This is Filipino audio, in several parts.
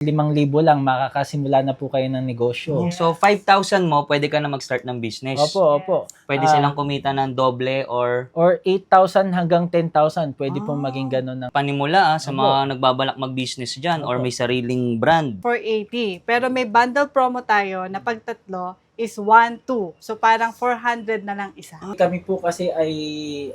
5,000 lang, makakasimula na po kayo ng negosyo. So, 5,000 mo, pwede ka na mag-start ng business. Opo. Pwede silang kumita ng doble or Or 8,000 hanggang 10,000, pwede pong maging ganun ng panimula sa mga nagbabalak mag-business dyan or may sariling brand. 480. Pero may bundle promo tayo na pag tatlo is 1,2. So parang 400 na lang isa. Kami po kasi ay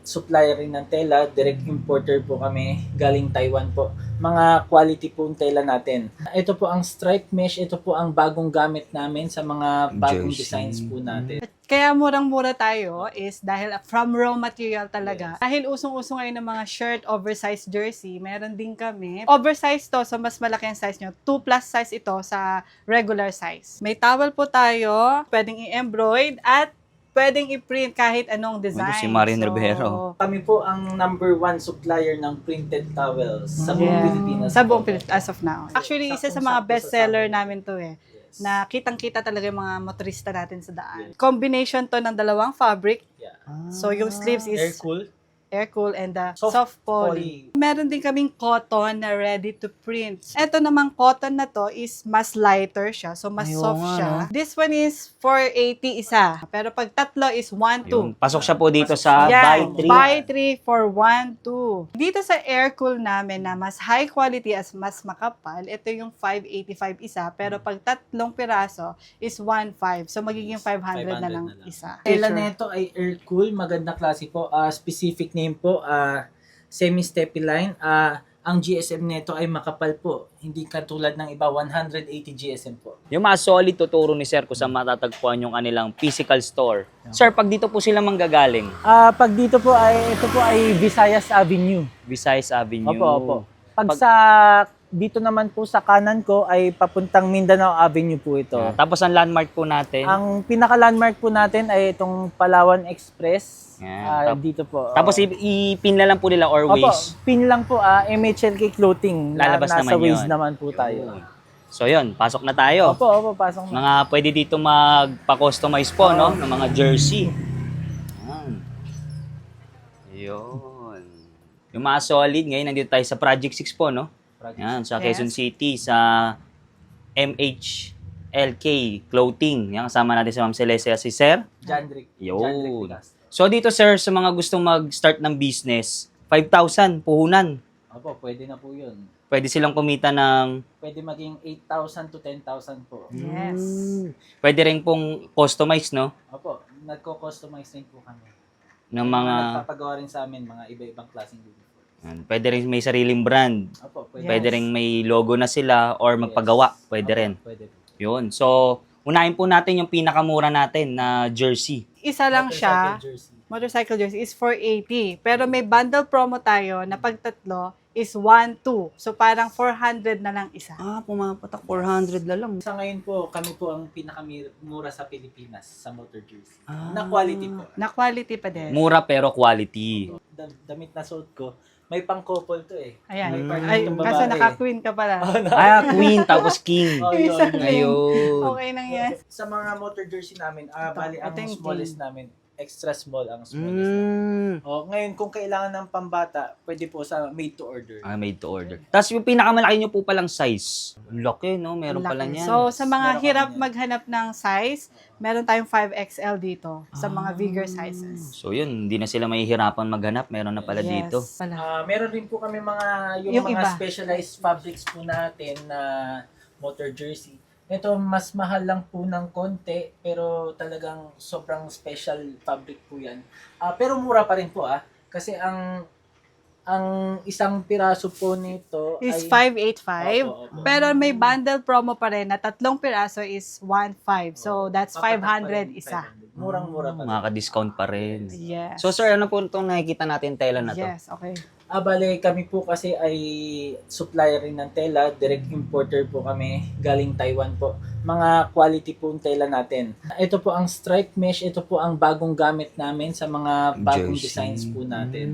supplier rin ng tela, direct importer po kami, galing Taiwan po. Mga quality po ang tela natin. Ito po ang stripe mesh, ito po ang bagong gamit namin sa mga bagong Jersey. designs po natin. Kaya murang-mura tayo is dahil from raw material talaga. Dahil usong-usong ngayon ng mga shirt, oversized jersey, meron din kami. Oversized to, so mas malaki ang size nyo. 2 plus size ito sa regular size. May towel po tayo, pwedeng i-embroid at pwedeng i-print kahit anong design. Si Marian Rivero. Kami po ang number 1 supplier ng printed towels sa buong Pilipinas. Sa buong Pilipinas as of now. Actually, isa sa mga Saktong-sakto bestseller sa namin to na kitang-kita talaga yung mga motorista natin sa daan. Combination to ng dalawang fabric. Yeah. So, yung sleeves is Air cool. and the Soft soft poly. Meron din kaming cotton na ready to print. Ito namang cotton na to is mas lighter siya. So, mas Ay, oo soft nga, siya. no? This one is 480 isa. Pero pag tatlo is 1,2. Yun. Pasok siya po dito sa Yan, buy 3. buy 3 for 1,2. Dito sa air cool namin na mas high quality as mas makapal, ito yung 585 isa. Pero pag tatlong piraso is 1,500. So, magiging 500 na lang isa. Tela nito ay air cool, maganda klase po. Specific name po, semi-steppy line. Ang GSM nito ay makapal po. Hindi katulad ng iba, 180 GSM po. Yung mga solid tuturo ni Sir kung saan matatagpuan yung kanilang physical store. Sir, pag dito po sila manggagaling, Pag dito po ito po ay Visayas Avenue. Visayas Avenue. Opo. Pag sa dito naman po sa kanan ko ay papuntang Mindanao Avenue po ito. Yan. Tapos ang landmark po natin. Ang pinaka-landmark po natin ay itong Palawan Express. Yan. Dito po. Tapos i-pin na lang po nila or Opo, waist. pin lang po, MHLK Clothing. Lalabas nasa naman waist yun. naman po tayo. Yun. So yun, pasok na tayo. Opo, pasok na. Mga pwede dito magpa-customize po, no? Ng mga jersey. Yan. Yun. Yung mga solid, ngayon nandito tayo sa Project 6 po, no? Yan, sa Quezon City, sa MHLK Clothing. Yan, kasama natin si Ma'am Celestia, si Sir. Jandrick. Yun. So dito, Sir, sa mga gustong mag-start ng business, 5,000 puhunan. Opo, pwede na po yun. Pwede silang kumita ng... Pwede maging 8,000 to 10,000 po. Yes. Pwede rin pong customize, no? Opo, nagko-customize rin po kami. Ng mga... Nagpapagawa rin sa amin, mga iba-ibang klaseng uniform. Yan. Pwede rin may sariling brand. Opo, pwede. Pwede rin may logo na sila or magpagawa. Pwede rin. Pwede po. Yun. So, unahin po natin yung pinakamura natin na jersey. Isa lang siya. Motorcycle jersey. Motorcycle jersey is 480. Pero may bundle promo tayo na pag tatlo is 1,2. So parang 400 na lang isa. Pumapatak 400 na lang. Sa ngayon po, kami po ang pinakamura sa Pilipinas sa motor jersey. Na quality po. Na quality pa din. Mura pero quality. Damit na suot ko, may pang-couple to eh. Ayan. May part Ay, itong kaso babae. naka-queen ka pala. Queen tapos king. Oh, yun, yun. Ayun. Okay nang yan. Sa mga motor jersey namin, bali ang ito yung smallest namin, extra small ang smallest namin. Ngayon, kung kailangan ng pambata, pwede po sa made to order. Made to order. Tapos yung pinakamalaki nyo po palang size. Laki, no? Meron pala Laki. niyan. So, sa mga Meron hirap kami yan. maghanap ng size, meron tayong 5XL dito sa mga bigger sizes. So yun, hindi na sila mahihirapan maghanap. Meron na pala dito. Pala. Meron rin po kami yung mga iba. specialized fabrics po natin na motor jersey. Ito, mas mahal lang po ng konti, pero talagang sobrang special fabric po yan. Pero mura pa rin po kasi ang isang piraso po nito Is ay 585. Opo. Pero may bundle promo pa rin na tatlong piraso is 1,500. So, that's papatak pa 500 rin, isa. 500. Murang-mura pa rin. Makaka-discount pa rin. Yes. So sir, ano po itong nakikita natin tela na to? Yes, okay. Bale, kami po kasi ay supplier rin ng tela, direct importer po kami, galing Taiwan po. Mga quality po ang tela natin. Ito po ang stripe mesh, ito po ang bagong gamit namin sa mga bagong Jersey. designs po natin.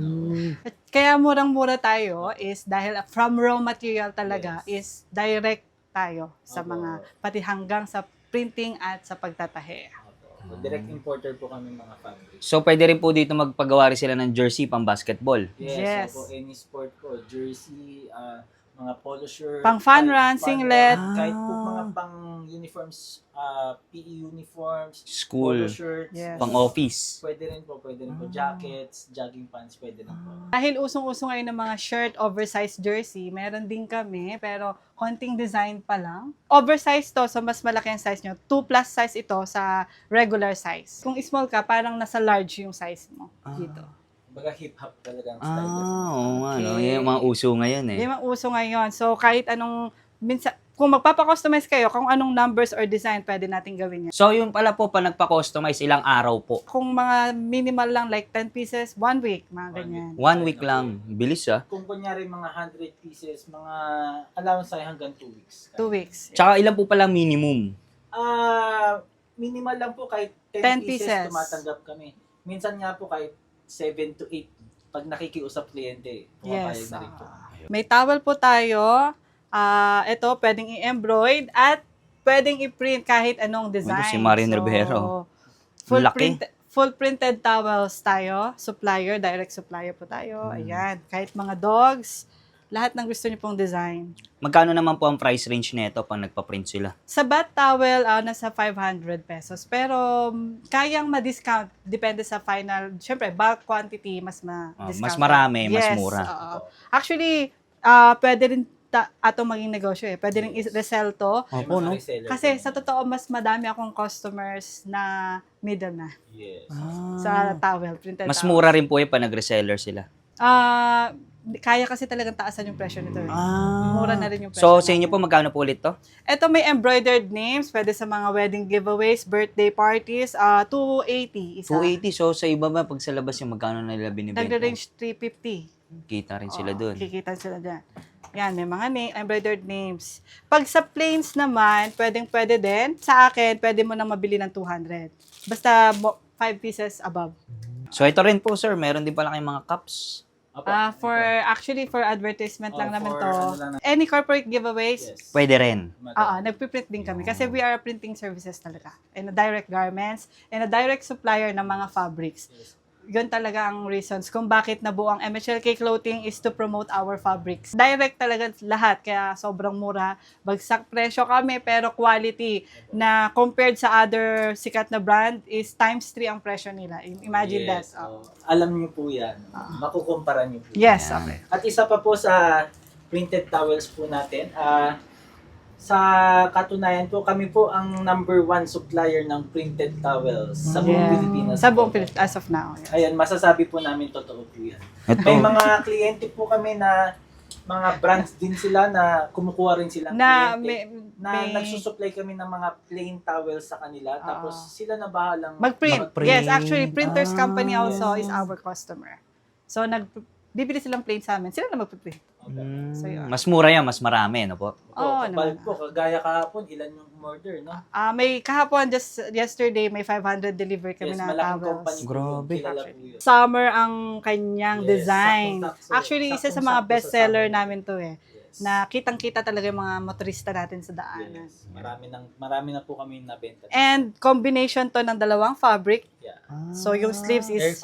Kaya murang-mura tayo is dahil from raw material talaga is direct tayo sa Opo. mga pati hanggang sa printing at sa pagtatahe. Direct importer po kami mga fabric. So pwede rin po dito magpagawa rin sila ng jersey pang basketball. Yes. Opo, any sport po, jersey, mga polo shirt, Pang fun kahit run, fun singlet. run, kahit po Ah. mga pang uniforms, PE uniforms, School. polo shirts, Yes. Pang office. pwede rin po, jackets, jogging pants, pwede rin po. Dahil usong-uso ngayon ng mga shirt, oversized jersey, meron din kami, pero konting design pa lang. Oversized to, so mas malaki ang size nyo. 2 plus size ito sa regular size. Kung small ka, parang nasa large yung size mo dito. Baga hip-hop talaga ang style. Oo nga, no? Okay. Yung mga uso ngayon eh. Hindi mang uso ngayon. So, kahit anong, kung magpapakustomize kayo, kung anong numbers or design, pwede natin gawin yan. So, yung pala po, pa nagpa-customize, ilang araw po? Kung mga minimal lang, like 10 pieces, 1 week, mga ganyan. 1 week lang. Bilis ah. Kung kunyari mga 100 pieces, mga allowance tayo hanggang 2 weeks. 2 weeks. Tsaka ilan po pala minimum? Minimal lang po kahit 10, 10 pieces, pieces. tumatanggap kami. Minsan nga po kahit 7 to 8 pag nakikiusap kliyente, pumapayag Yes. na rin po. May towel po tayo. Ito, pwedeng i-embroid at pwedeng i-print kahit anong design. Si Marian Rivero. Full, Laki. full printed towels tayo. Supplier, direct supplier po tayo. Ayan. Kahit mga dogs, lahat ng gusto niyo pong design. Magkano naman po ang price range nito pag nagpa-print sila? Sa bath towel, nasa 500 pesos. Pero kayang ma-discount. Depende sa final. Siyempre, bulk quantity, mas ma-discount. Mas marami, mas Yes, mura. oo. Actually, pwede rin ato maging negosyo eh. Pwede rin i-resell to. Opo, no? Reseller Kasi din. sa totoo, mas madami akong customers na middleman Yes. sa towel, printed Mas towel. mura rin po pag nag-reseller sila. Kaya kasi talagang taasan yung presyo nito eh. Mura na rin yung presyo. So, sa inyo natin. po, magkano po ulit to? Ito may embroidered names, pwede sa mga wedding giveaways, birthday parties, 280 isa. 280. So, sa iba ba, pag sa labas yung magkano na nila binibenta? Nagre-range 350. Kita rin sila doon. Kikita sila dyan. Yan, may mga embroidered names. Pag sa plains naman, pwede din. Sa akin, pwede mo na mabili ng 200. Basta 5 pieces above. So, ito rin po, sir. Meron din pala kayong mga cups. Opo. Actually, for advertisement lang naman for to. ano lang Any corporate giveaways, Yes. Pwede rin. nagpiprint din kami. Kasi we are printing services talaga. And a direct garments, and a direct supplier ng mga fabrics. Yes. Yun talaga ang reasons kung bakit nabuo ang MHLK Clothing is to promote our fabrics. Direct talaga lahat, kaya sobrang mura. Bagsak presyo kami, pero quality na compared sa other sikat na brand is times 3 ang presyo nila. Imagine Yes. that. Alam niyo po yan. Makukumpara niyo po. Yes, Yan. okay. At isa pa po sa printed towels po natin, sa katunayan po, kami po ang number 1 supplier ng printed towels sa buong Yeah. Pilipinas. Sa buong po. Pilipinas, as of now. Yes. Ayan, masasabi po namin totoo po yan. Ito. May mga kliyente po kami na mga brands din sila na kumukuha rin silang Na kliyente. may Nagsusupply kami ng mga plain towels sa kanila. Tapos sila na bahalang mag-print. Mag-print. Yes, actually, printers company also yes. is our customer. So, bibili silang plain sa amin. Sila na mag-print. So, yun. Mas mura yan, mas marami, no po? Oo, Kapal naman. po, kagaya kahapon, ilan yung order, no? May kahapon, just yesterday, may 500 deliver kami Yes, na malaking towels. company po Grabe. yun. Kilala po yun. Summer ang kanyang Yes, design. saktong-sakto. Actually, isa sa mga Saktong-sakto sa bestseller summer. namin to eh. Yes. Na kitang-kita talaga yung mga motorista natin sa daanan. Yes. Marami na po kami nabenta. And combination to ng dalawang fabric. Yeah. So yung sleeves is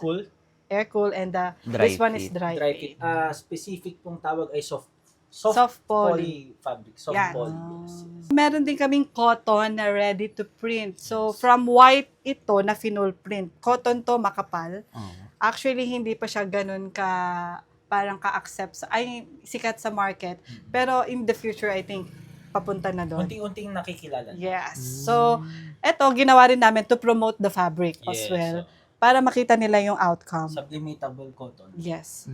Air cool, and Dry this one is fit. dry, dry fit. fit. Specific pong tawag ay soft Soft poly fabric. Soft Yan. poly. Yes. Meron din kaming cotton na ready to print. So from white ito na phenol print. Cotton to makapal. Oh. Actually hindi pa siya ganun parang ka-accept sikat sa market. Pero in the future I think papunta na doon. Unting-unting nakikilala. Yes. So eto ginawa rin namin to promote the fabric as Yes. well para makita nila yung outcome. Sublimatable cotton. Yes.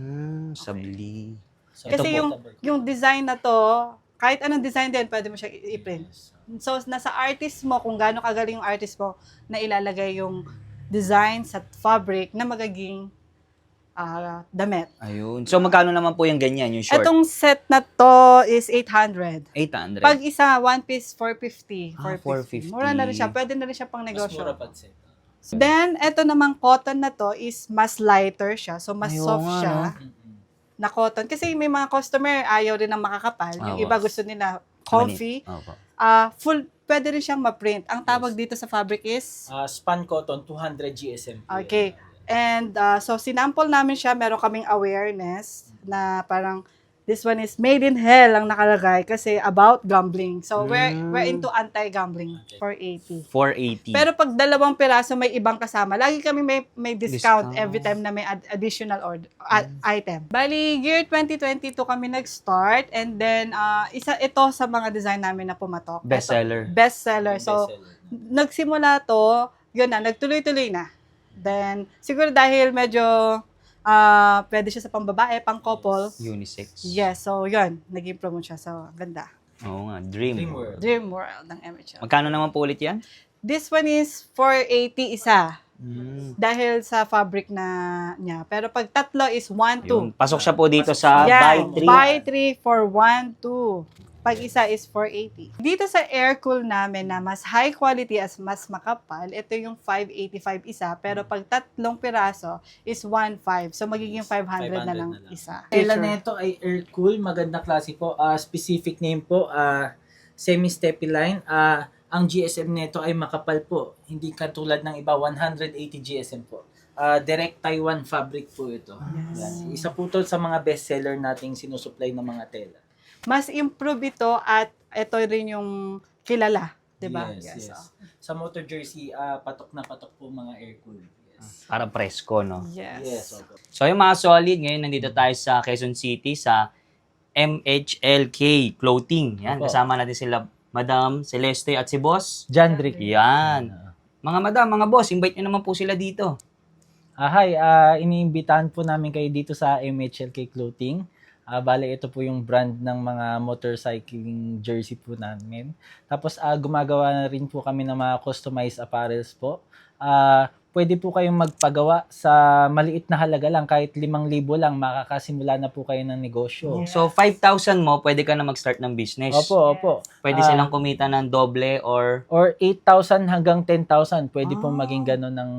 Sabli. Kasi yung design na to, kahit anong design din, pwede mo siya i-print. Yes. So, nasa artist mo, kung gaano kagaling yung artist mo, na ilalagay yung design sa fabric na magiging damit. Ayun. So, magkano naman po yung ganyan, yung short? Etong set na to is 800. 800. Pag isa, one piece, 450. 450. Mura na rin siya. Pwede na rin siya pang Mas negosyo. mura pag set. Then, eto namang cotton na to is mas lighter siya. So, mas Ayaw soft nga, siya. no? Na cotton. Kasi may mga customer, ayaw rin ng makakapal. Yung Oo. iba gusto nila comfy. Opo. Pwede rin siyang ma-print. Ang tawag dito sa fabric is, Span cotton, 200 GSM. po okay. yan. And so sinample namin siya, meron kaming awareness na parang This one is made in hell ang nakalagay kasi about gambling. So, we're into anti-gambling for 80. 480. Pero pag dalawang piraso may ibang kasama, lagi kami may discount Discount. every time na may additional item. Bali, year 2022 kami nag-start and then isa ito sa mga design namin na pumatok. Bestseller. Bestseller. So, nagsimula to, yun na, nagtuloy-tuloy na. Then, siguro dahil medyo pwede siya sa pambabae, pang couple. Unisex. Yes, so yun, naging promote siya. So, ganda. Oo nga, Dream. Dream World. Dream World ng MHL. Magkano naman po ulit yan? This one is 480 isa. Mm. Dahil sa fabric na niya. Pero pag tatlo is 1, 2. Yung, pasok siya po dito sa Yan, buy 3. buy 3 for 1, 2. Pag isa is 480. Dito sa air cool namin na mas high quality as mas makapal, ito yung 585 isa. Pero pag tatlong piraso is 1.5. So magiging 500 na lang isa. Tela nito ay air cool, maganda klase po. Specific name po, semi-steppy line. Ang GSM nito ay makapal po. Hindi katulad ng iba, 180 GSM po. Direct Taiwan fabric po ito. Yan. Isa po to sa mga bestseller nating sinusupply ng mga tela. Mas improve ito at ito rin yung kilala. Diba? Yes. Oh. Sa motor jersey, patok na patok po mga air cool. Yes. Parang presko, no? Yes. Opo. So yung mga solid, ngayon nandito tayo sa Quezon City sa MHLK Clothing. Yan, Opo. kasama natin sila Madam Celeste at si Boss. Jandrick. Yan. Mga madam, mga boss, invite nyo naman po sila dito. Hi, iniimbitahan po namin kayo dito sa MHLK Clothing. Bale, ito po yung brand ng mga motorcycling jersey po namin. Tapos, gumagawa na rin po kami ng mga customized apparels po. Pwede po kayong magpagawa sa maliit na halaga lang, kahit 5,000 lang, makakasimula na po kayo ng negosyo. So 5,000 mo, pwede ka na mag-start ng business. Opo. Pwede silang kumita ng doble or... Or 8,000 hanggang 10,000, pwede pong maging gano'n ng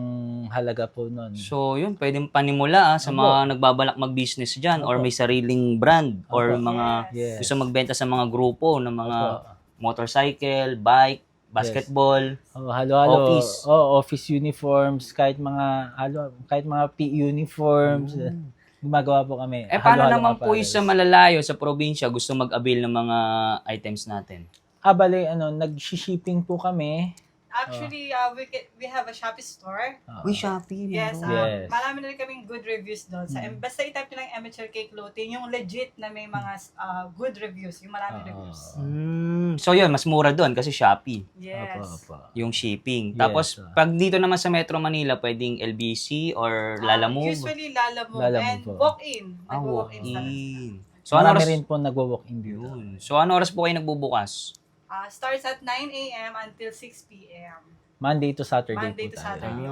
halaga po nun. So yun, pwedeng panimula sa mga nagbabalak mag-business dyan or may sariling brand or mga Yes. gusto magbenta sa mga grupo ng mga Opo. motorcycle, bike, basketball. Halo-halo. Office. Office uniforms, kahit mga PE uniforms. Gumagawa po kami. Paano Halo-halo naman po apparels. yung sa malalayo, sa probinsya, gusto mag-avail ng mga items natin? Bale, nag-shipping po kami. Actually, we have a Shopee store. Uy, Shopee. Yes, Yes. marami na rin kaming good reviews doon. Basta i-type nyo lang MHLK Clothing, yung legit na may mga good reviews, yung maraming reviews. So yun, mas mura doon kasi Shopee. Yes. Yung shipping. Yes. Tapos, pag dito naman sa Metro Manila, pwedeng LBC or Lalamove. Usually Lalamove Lalamove and po. walk-in. Nag-walk-in talaga. Walk-in. So, ano Marami oras? rin po nagwo-walk-in dito. Yun. So, ano oras po kayo nagbubukas? Starts at 9 a.m. until 6 p.m. Monday to Saturday Monday po to tayo. Saturday.